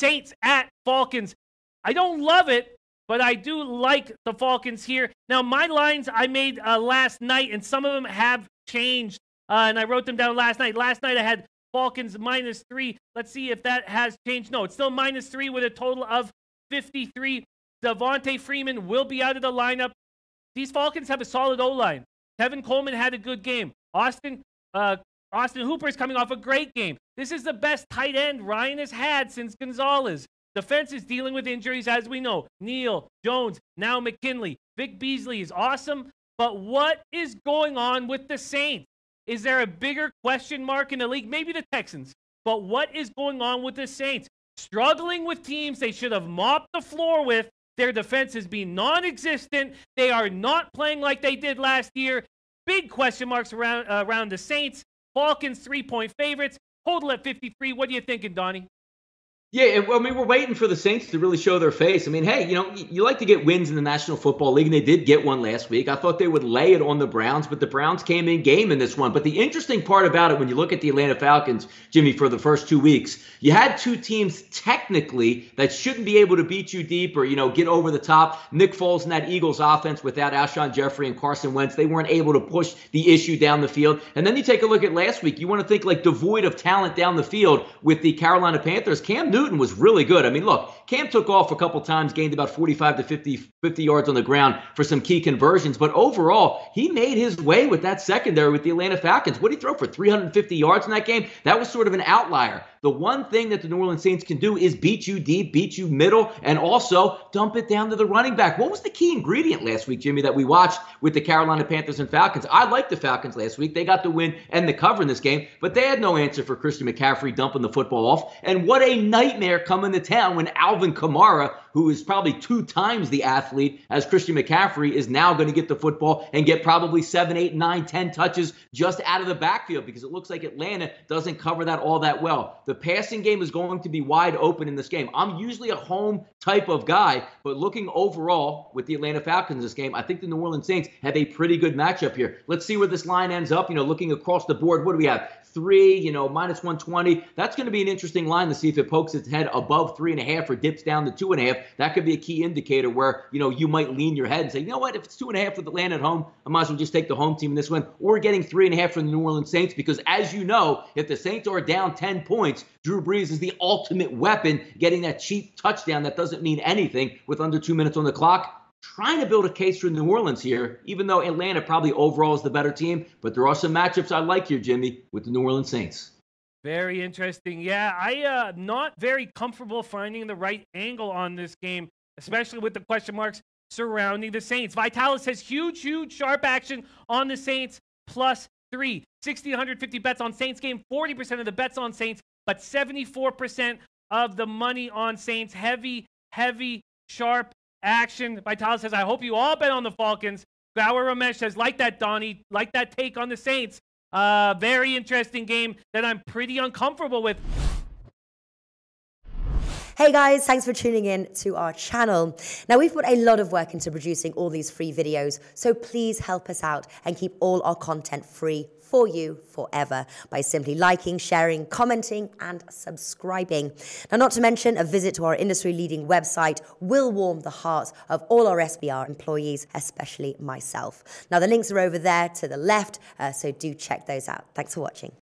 Saints at Falcons. I don't love it, but I do like the Falcons here. Now, my lines I made last night, and some of them have changed, and I wrote them down last night. Last night I had Falcons -3. Let's see if that has changed. No, it's still -3 with a total of 53. Devontae Freeman will be out of the lineup. These Falcons have a solid O-line. Kevin Coleman had a good game. Austin Hooper is coming off a great game. This is the best tight end Ryan has had since Gonzalez. Defense is dealing with injuries, as we know. Neal, Jones, now McKinley. Vic Beasley is awesome. But what is going on with the Saints? Is there a bigger question mark in the league? Maybe the Texans. But what is going on with the Saints? Struggling with teams they should have mopped the floor with. Their defense has been non-existent. They are not playing like they did last year. Big question marks around the Saints. Falcons 3-point favorites. Total at 53. What are you thinking, Donnie? Yeah, I mean, we're waiting for the Saints to really show their face. I mean, hey, you like to get wins in the National Football League, and they did get one last week. I thought they would lay it on the Browns, but the Browns came in game in this one. But the interesting part about it, when you look at the Atlanta Falcons, Jimmy, for the first 2 weeks, you had two teams technically that shouldn't be able to beat you deep or, get over the top. Nick Foles and that Eagles offense without Alshon Jeffrey and Carson Wentz, they weren't able to push the issue down the field. And then you take a look at last week. You want to think like devoid of talent down the field with the Carolina Panthers. Cam Newton was really good. I mean, look, Cam took off a couple times, gained about 45 to 50 yards on the ground for some key conversions. But overall, he made his way with that secondary with the Atlanta Falcons. What did he throw for 350 yards in that game? That was sort of an outlier. The one thing that the New Orleans Saints can do is beat you deep, beat you middle, and also dump it down to the running back. What was the key ingredient last week, Jimmy, that we watched with the Carolina Panthers and Falcons? I liked the Falcons last week. They got the win and the cover in this game, but they had no answer for Christian McCaffrey dumping the football off. And what a nightmare coming to town when Alvin Kamara, who is probably 2 times the athlete as Christian McCaffrey, is now going to get the football and get probably 7, 8, 9, 10 touches just out of the backfield, because it looks like Atlanta doesn't cover that all that well. The passing game is going to be wide open in this game. I'm usually a home type of guy, but looking overall with the Atlanta Falcons this game, I think the New Orleans Saints have a pretty good matchup here. Let's see where this line ends up. Looking across the board, what do we have? 3, -120. That's going to be an interesting line to see if it pokes its head above 3.5 or dips down to 2.5. That could be a key indicator where, you might lean your head and say, you know what, if it's 2.5 with Atlanta at home, I might as well just take the home team in this one. Or getting 3.5 from the New Orleans Saints, because as you know, if the Saints are down 10 points, Drew Brees is the ultimate weapon, getting that cheap touchdown that doesn't mean anything with under 2 minutes on the clock. Trying to build a case for New Orleans here, even though Atlanta probably overall is the better team. But there are some matchups I like here, Jimmy, with the New Orleans Saints. Very interesting. Yeah, I not very comfortable finding the right angle on this game, especially with the question marks surrounding the Saints. Vitalis has huge, sharp action on the Saints, +3. 60 to 150 bets on Saints game, 40% of the bets on Saints, but 74% of the money on Saints. Heavy, sharp action. Vitalis says, I hope you all bet on the Falcons. Gower Ramesh says, like that, Donnie. Like that take on the Saints. Very interesting game that I'm pretty uncomfortable with. Hey guys, thanks for tuning in to our channel. Now, we've put a lot of work into producing all these free videos, so please help us out and keep all our content free for you forever by simply liking, sharing, commenting, and subscribing. Now, not to mention, a visit to our industry-leading website will warm the hearts of all our SBR employees, especially myself. Now, the links are over there to the left, so do check those out. Thanks for watching.